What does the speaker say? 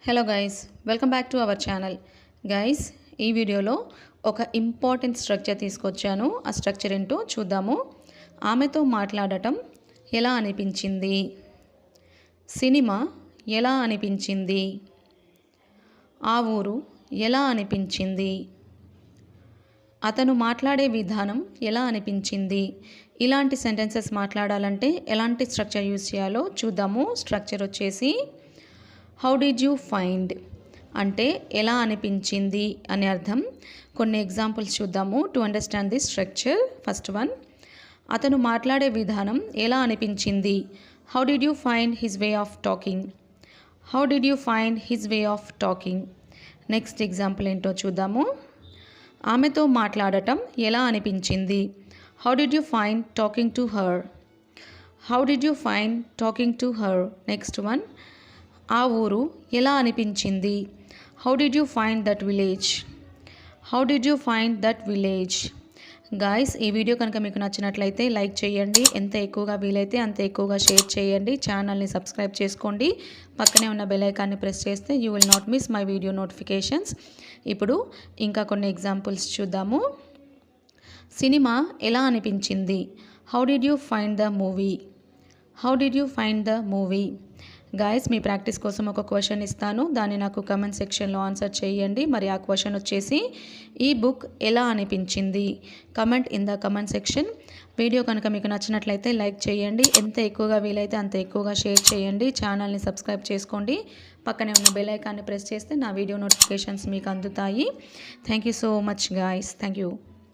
Hello guys, welcome back to our channel. Guys, ఈ వీడియోలో ఒక ఇంపార్టెంట్ స్ట్రక్చర్ తీసుకొచ్చాను. ఆ స్ట్రక్చర్ ఏంటో చూద్దాము. ఆమెతో మాట్లాడటం ఎలా అనిపించింది? సినిమా ఎలా అనిపించింది? ఆ ఊరు ఎలా అనిపించింది? అతను మాట్లాడే విధానం ఎలా అనిపించింది? ఇలాంటి సెంటెన్సెస్ మాట్లాడాలంటే ఎలాంటి స్ట్రక్చర్ యూజ్ చేయాలో చూద్దాము. స్ట్రక్చర్ వచ్చేసి హౌ డిడ్ యూ ఫైండ్ అంటే ఎలా అనిపించింది అని అర్థం. కొన్ని ఎగ్జాంపుల్స్ చూద్దాము to understand this structure. First one, అతను మాట్లాడే విధానం ఎలా అనిపించింది? How did you find his way of talking? How did you find his way of talking? Next example ఏంటో చూద్దాము. ఆమెతో మాట్లాడటం ఎలా అనిపించింది? How did you find talking to her? How did you find talking to her? Next one, ఆ ఊరు ఎలా అనిపించింది? How did you find that village? How did you find that village? Guys, ఈ వీడియో కనుక మీకు నచ్చినట్లయితే లైక్ చేయండి. ఎంత ఎక్కువగా వీలైతే అంత ఎక్కువగా షేర్ చేయండి. ఛానల్ని సబ్స్క్రైబ్ చేసుకోండి. పక్కనే ఉన్న బెల్ ఐకాన్ని ప్రెస్ చేస్తే you will not miss my video notifications. ఇప్పుడు ఇంకా కొన్ని ఎగ్జాంపుల్స్ చూద్దాము. సినిమా ఎలా అనిపించింది? How did you find the movie? How did you find the movie? Guys, me practice కోసం ఒక క్వశ్చన్ ఇస్తాను. దాన్ని నాకు కమెంట్ సెక్షన్లో ఆన్సర్ చేయండి. మరి ఆ క్వశ్చన్ వచ్చేసి ఈ బుక్ ఎలా అనిపించింది? Comment in the comment section. Video కనుక మీకు నచ్చినట్లయితే లైక్ చేయండి. ఎంత ఎక్కువగా వీలైతే అంత ఎక్కువగా షేర్ చేయండి. ఛానల్ని సబ్స్క్రైబ్ చేసుకోండి. పక్కనే ఉన్న బెల్ ఐకాన్ని ప్రెస్ చేస్తే నా వీడియో నోటిఫికేషన్స్ మీకు అందుతాయి. Thank you so much guys. Thank you.